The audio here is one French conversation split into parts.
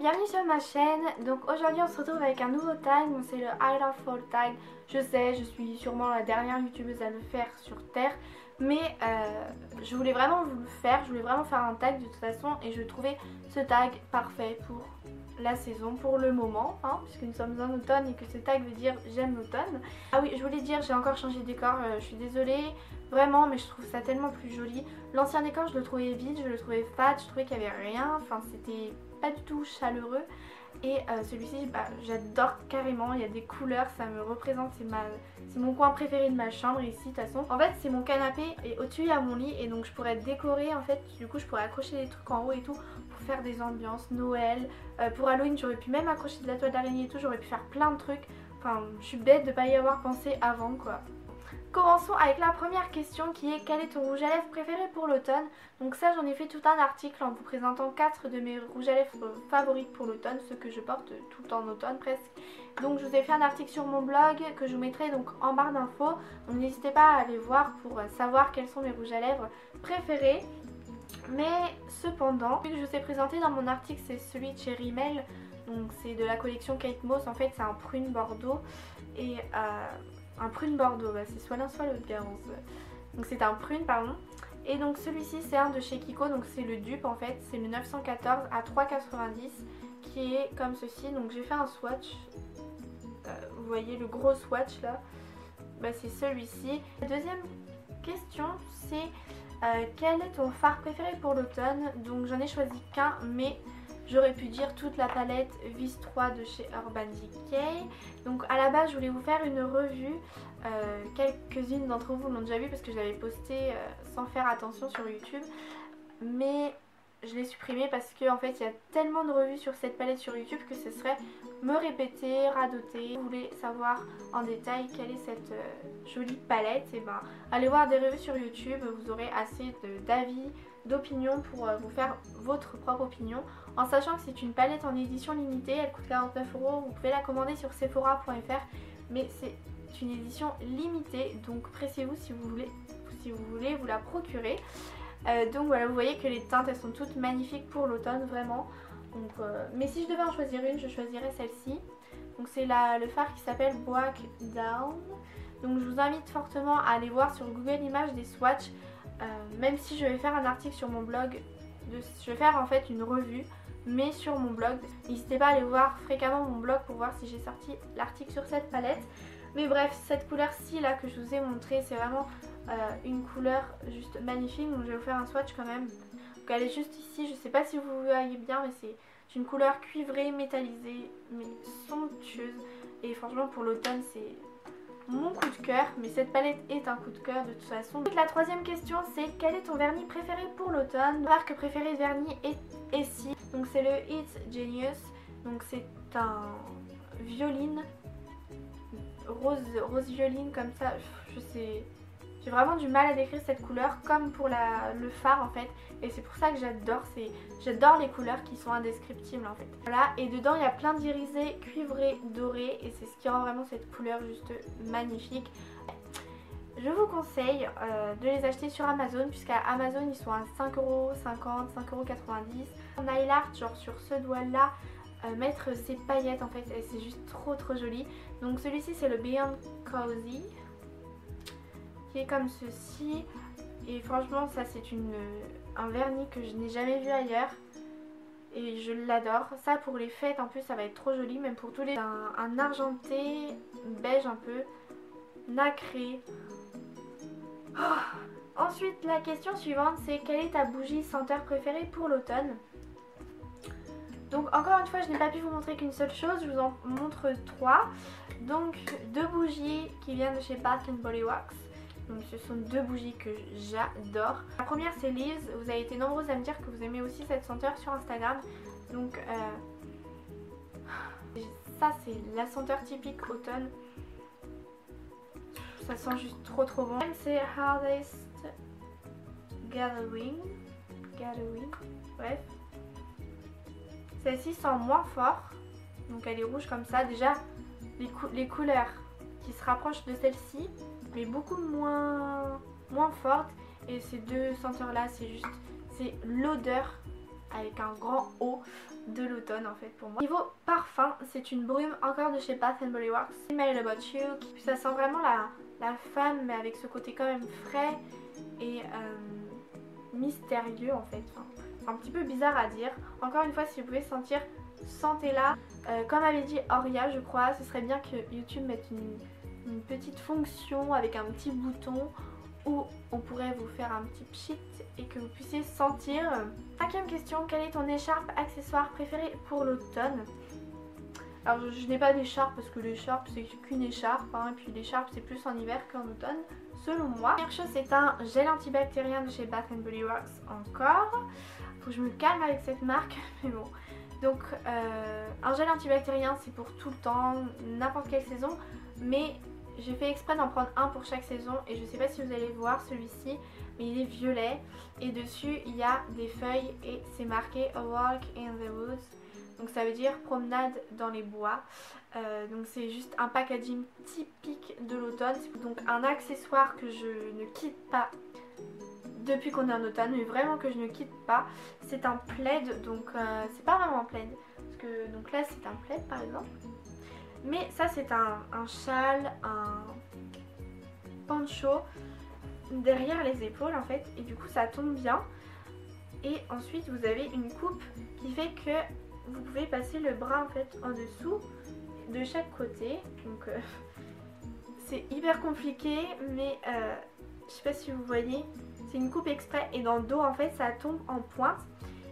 bienvenue sur ma chaîne. Donc aujourd'hui on se retrouve avec un nouveau tag, c'est le I Love Fall tag. Je sais, je suis sûrement la dernière youtubeuse à le faire sur terre, mais je voulais vraiment vous le faire, je voulais vraiment faire un tag de toute façon et je trouvais ce tag parfait pour la saison, pour le moment, hein, puisque nous sommes en automne et que ce tag veut dire j'aime l'automne. Ah oui, je voulais dire, j'ai encore changé de décor, je suis désolée, vraiment, mais je trouve ça tellement plus joli. L'ancien décor, je le trouvais vide, je le trouvais fade, je trouvais qu'il n'y avait rien, enfin c'était pas du tout chaleureux. Et celui-ci, j'adore carrément, il y a des couleurs, ça me représente, c'est mon coin préféré de ma chambre ici de toute façon. En fait c'est mon canapé et au-dessus il y a mon lit et donc je pourrais décorer en fait, du coup je pourrais accrocher des trucs en haut et tout pour faire des ambiances, Noël, pour Halloween j'aurais pu même accrocher de la toile d'araignée et tout, j'aurais pu faire plein de trucs. Enfin je suis bête de pas y avoir pensé avant quoi. Commençons avec la première question qui est quel est ton rouge à lèvres préféré pour l'automne. Donc ça j'en ai fait tout un article en vous présentant 4 de mes rouges à lèvres favoris pour l'automne, ceux que je porte tout le temps en automne presque. Donc je vous ai fait un article sur mon blog que je vous mettrai donc en barre d'infos. Donc n'hésitez pas à aller voir pour savoir quels sont mes rouges à lèvres préférés. Mais cependant, celui que je vous ai présenté dans mon article c'est celui de chez Rimmel. Donc c'est de la collection Kate Moss, en fait c'est un prune bordeaux et un prune bordeaux, c'est soit l'un soit l'autre garance. Donc c'est un prune pardon. Et donc celui-ci c'est un de chez Kiko, donc c'est le dupe en fait, c'est le 914 à 3,90 qui est comme ceci. Donc j'ai fait un swatch, vous voyez le gros swatch là, c'est celui-ci. La deuxième question c'est quel est ton fard préféré pour l'automne. Donc j'en ai choisi qu'un mais j'aurais pu dire toute la palette Vis 3 de chez Urban Decay. Donc à la base je voulais vous faire une revue, quelques-unes d'entre vous l'ont déjà vu parce que je l'avais posté sans faire attention sur YouTube. Mais je l'ai supprimé parce qu'en fait il y a tellement de revues sur cette palette sur YouTube que ce serait me répéter, radoter. Si vous voulez savoir en détail quelle est cette jolie palette, et allez voir des revues sur YouTube, vous aurez assez d'avis, d'opinions pour vous faire votre propre opinion. En sachant que c'est une palette en édition limitée, elle coûte 49 €, vous pouvez la commander sur sephora.fr, mais c'est une édition limitée, donc pressez-vous si vous voulez vous la procurer. Donc voilà, vous voyez que les teintes elles sont toutes magnifiques pour l'automne vraiment. Donc, mais si je devais en choisir une, je choisirais celle-ci. Donc c'est le fard qui s'appelle Break Down. Donc je vous invite fortement à aller voir sur Google Images des swatchs. Même si je vais faire un article sur mon blog, je vais faire en fait une revue mais sur mon blog. N'hésitez pas à aller voir fréquemment mon blog pour voir si j'ai sorti l'article sur cette palette. Mais bref, cette couleur-ci là que je vous ai montré, c'est vraiment une couleur juste magnifique. Donc je vais vous faire un swatch quand même. Donc elle est juste ici, je sais pas si vous voyez bien mais c'est une couleur cuivrée, métallisée, mais somptueuse. Et franchement pour l'automne c'est mon coup de cœur, mais cette palette est un coup de cœur de toute façon. Donc la troisième question c'est quel est ton vernis préféré pour l'automne. Ma marque préférée de vernis est Essie, donc c'est le It's Genius. Donc c'est un violine, rose violine comme ça, je sais, j'ai vraiment du mal à décrire cette couleur comme pour le fard en fait. Et c'est pour ça que j'adore les couleurs qui sont indescriptibles en fait. Voilà, et dedans il y a plein d'irisés cuivrés dorés et c'est ce qui rend vraiment cette couleur juste magnifique. Je vous conseille de les acheter sur Amazon, puisqu'à Amazon ils sont à 5,50 €, 5,90 €. En nail art, genre sur ce doigt là, mettre ces paillettes en fait, et c'est juste trop joli. Donc celui-ci c'est le Beyond Cozy, qui est comme ceci. Et franchement ça c'est un vernis que je n'ai jamais vu ailleurs. Et je l'adore. Ça pour les fêtes en plus ça va être trop joli, même pour tous les... Un argenté, beige un peu, nacré. Oh. Ensuite la question suivante c'est quelle est ta bougie senteur préférée pour l'automne. Donc encore une fois je n'ai pas pu vous montrer qu'une seule chose, je vous en montre 3. Donc 2 bougies qui viennent de chez Bath Body Works. Donc ce sont 2 bougies que j'adore. La première c'est Leaves, vous avez été nombreuses à me dire que vous aimez aussi cette senteur sur Instagram. Donc ça c'est la senteur typique automne. Ça sent juste trop bon. C'est Hardest Gathering, bref. Celle-ci sent moins fort, donc elle est rouge comme ça. Déjà les couleurs qui se rapprochent de celle-ci, mais beaucoup moins fortes. Et ces deux senteurs là c'est l'odeur avec un grand O de l'automne en fait pour moi. Niveau parfum, c'est une brume encore de chez Bath Body Works, Smell About You. Ça sent vraiment la femme mais avec ce côté quand même frais et mystérieux en fait. Enfin, c'est un petit peu bizarre à dire. Encore une fois, si vous pouvez sentir, sentez-la. Comme avait dit Auria, je crois, ce serait bien que YouTube mette une petite fonction avec un petit bouton où on pourrait vous faire un petit pchit et que vous puissiez sentir. 5e question, quelle est ton écharpe accessoire préférée pour l'automne? Alors je n'ai pas d'écharpe parce que l'écharpe c'est qu'une écharpe hein, et puis l'écharpe c'est plus en hiver qu'en automne selon moi. La première chose c'est un gel antibactérien de chez Bath Body Works encore. Faut que je me calme avec cette marque mais bon. Donc un gel antibactérien c'est pour tout le temps, n'importe quelle saison, mais j'ai fait exprès d'en prendre un pour chaque saison et je sais pas si vous allez voir celui-ci, mais il est violet et dessus il y a des feuilles et c'est marqué A Walk in the Woods, donc ça veut dire promenade dans les bois. Donc c'est juste un packaging typique de l'automne, c'est donc un accessoire que je ne quitte pas depuis qu'on est en automne, mais vraiment que je ne quitte pas. C'est un plaid, donc c'est pas vraiment un plaid parce que donc là c'est un plaid par exemple. Mais ça c'est un châle, un poncho derrière les épaules en fait et du coup ça tombe bien. Et ensuite vous avez une coupe qui fait que vous pouvez passer le bras en fait en dessous de chaque côté. Donc c'est hyper compliqué mais je sais pas si vous voyez, c'est une coupe exprès et dans le dos en fait ça tombe en pointe.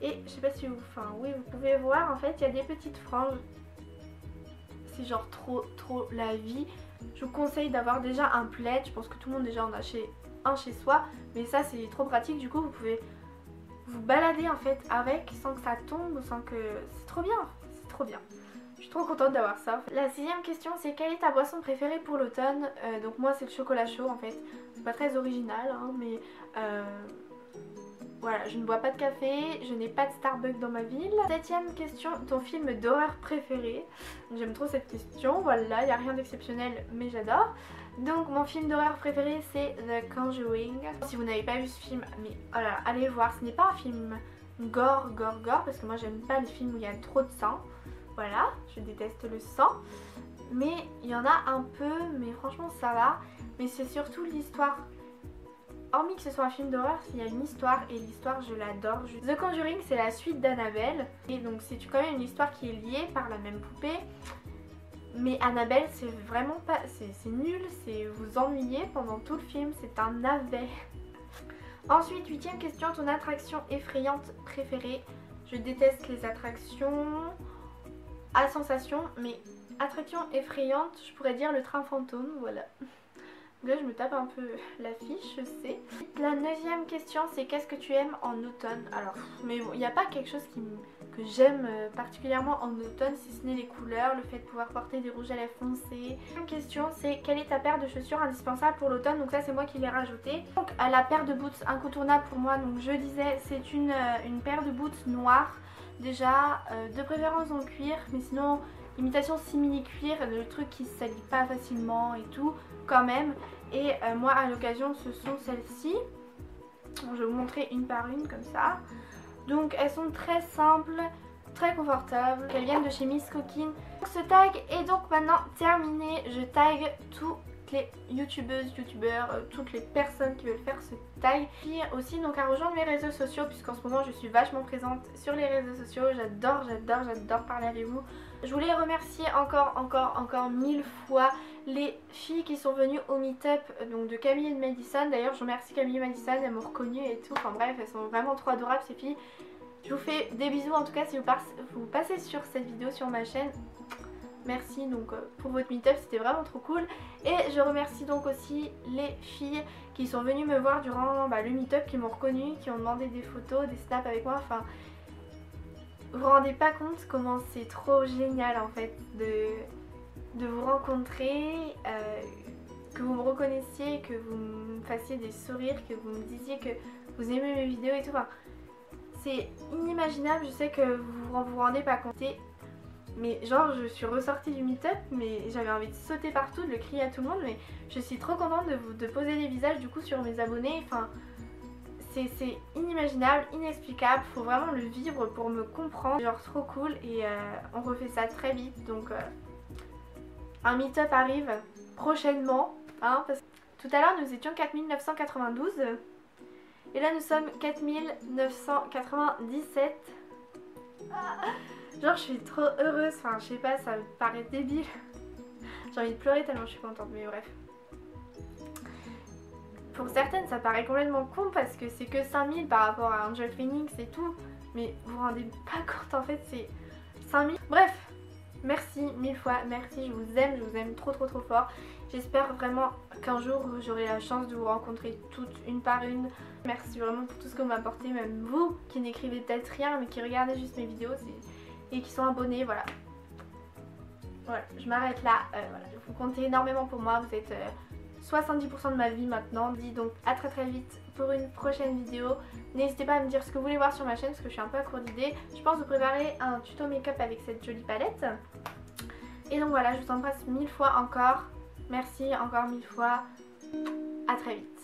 Et je sais pas si vous, enfin oui vous pouvez voir en fait il y a des petites franges. C'est genre trop la vie. Je vous conseille d'avoir déjà un plaid, je pense que tout le monde déjà en a un chez soi, mais ça c'est trop pratique, du coup vous pouvez vous balader en fait avec sans que ça tombe, sans que... c'est trop bien, c'est trop bien. Je suis trop contente d'avoir ça. La 6e question c'est quelle est ta boisson préférée pour l'automne? Donc moi c'est le chocolat chaud en fait, c'est pas très original hein, mais voilà, je ne bois pas de café, je n'ai pas de Starbucks dans ma ville. 7e question, ton film d'horreur préféré? J'aime trop cette question, voilà, il n'y a rien d'exceptionnel mais j'adore. Donc mon film d'horreur préféré c'est The Conjuring. Si vous n'avez pas vu ce film, mais oh là là, allez le voir, ce n'est pas un film gore parce que moi j'aime pas les films où il y a trop de sang. Voilà, je déteste le sang. Mais il y en a un peu, mais franchement ça va. Mais c'est surtout l'histoire. Hormis que ce soit un film d'horreur, il y a une histoire et l'histoire je l'adore. The Conjuring c'est la suite d'Annabelle et donc c'est quand même une histoire qui est liée par la même poupée. Mais Annabelle c'est vraiment pas, c'est nul, c'est vous ennuyez pendant tout le film, c'est un navet. Ensuite 8e question, ton attraction effrayante préférée? Je déteste les attractions à sensation, mais attraction effrayante je pourrais dire le train fantôme, voilà. Là je me tape un peu l'affiche, je sais. La 9e question c'est qu'est-ce que tu aimes en automne? Alors, mais bon, il n'y a pas quelque chose que j'aime particulièrement en automne si ce n'est les couleurs, le fait de pouvoir porter des rouges à lèvres foncés. La 10e question c'est quelle est ta paire de chaussures indispensable pour l'automne? Donc ça c'est moi qui l'ai rajouté. Donc la paire de boots incontournable pour moi, donc je disais c'est une paire de boots noires. Déjà de préférence en cuir, mais sinon imitation simili cuir, le truc qui se salit pas facilement et tout quand même. Et moi à l'occasion ce sont celles-ci. Je vais vous montrer une par une comme ça. Donc elles sont très simples, très confortables. Elles viennent de chez Miss Coquine. Ce tag est donc maintenant terminé. Je tag toutes les youtubeuses, youtubeurs, toutes les personnes qui veulent faire ce tag. Puis aussi donc à rejoindre mes réseaux sociaux puisqu'en ce moment je suis vachement présente sur les réseaux sociaux. J'adore parler avec vous. Je voulais remercier encore 1000 fois les filles qui sont venues au meet-up donc de Camille et de Madison. D'ailleurs je remercie Camille et Madison, elles m'ont reconnue et tout. Enfin bref, elles sont vraiment trop adorables ces filles. Je vous fais des bisous en tout cas si vous passez sur cette vidéo sur ma chaîne. Merci donc pour votre meet-up, c'était vraiment trop cool. Et je remercie donc aussi les filles qui sont venues me voir durant le meet-up, qui m'ont reconnue, qui ont demandé des photos, des snaps avec moi. Enfin, vous vous rendez pas compte comment c'est trop génial en fait de vous rencontrer, que vous me reconnaissiez, que vous me fassiez des sourires, que vous me disiez que vous aimez mes vidéos et tout. Enfin, c'est inimaginable, je sais que vous vous rendez pas compte. Mais genre je suis ressortie du meet-up mais j'avais envie de sauter partout, de le crier à tout le monde, mais je suis trop contente de poser des visages du coup sur mes abonnés. Enfin c'est inimaginable, inexplicable, faut vraiment le vivre pour me comprendre, genre trop cool et on refait ça très vite donc un meet-up arrive prochainement hein, parce que tout à l'heure nous étions 4992 et là nous sommes 4997. Genre je suis trop heureuse, enfin je sais pas, ça me paraît débile. J'ai envie de pleurer tellement je suis contente, mais bref. Pour certaines ça paraît complètement con parce que c'est que 5000 par rapport à Angel Phoenix et tout. Mais vous vous rendez pas compte en fait c'est 5000. Bref, merci 1000 fois, merci, je vous aime trop fort. J'espère vraiment qu'un jour j'aurai la chance de vous rencontrer toutes une par une. Merci vraiment pour tout ce que vous m'apportez, même vous qui n'écrivez peut-être rien mais qui regardez juste mes vidéos et qui sont abonnés, voilà. Voilà, je m'arrête là, voilà. Vous comptez énormément pour moi, vous êtes 70% de ma vie maintenant. Je vous dis donc à très vite pour une prochaine vidéo. N'hésitez pas à me dire ce que vous voulez voir sur ma chaîne parce que je suis un peu à court d'idées. Je pense vous préparer un tuto make-up avec cette jolie palette. Et donc voilà, je vous embrasse 1000 fois encore. Merci encore 1000 fois. À très vite.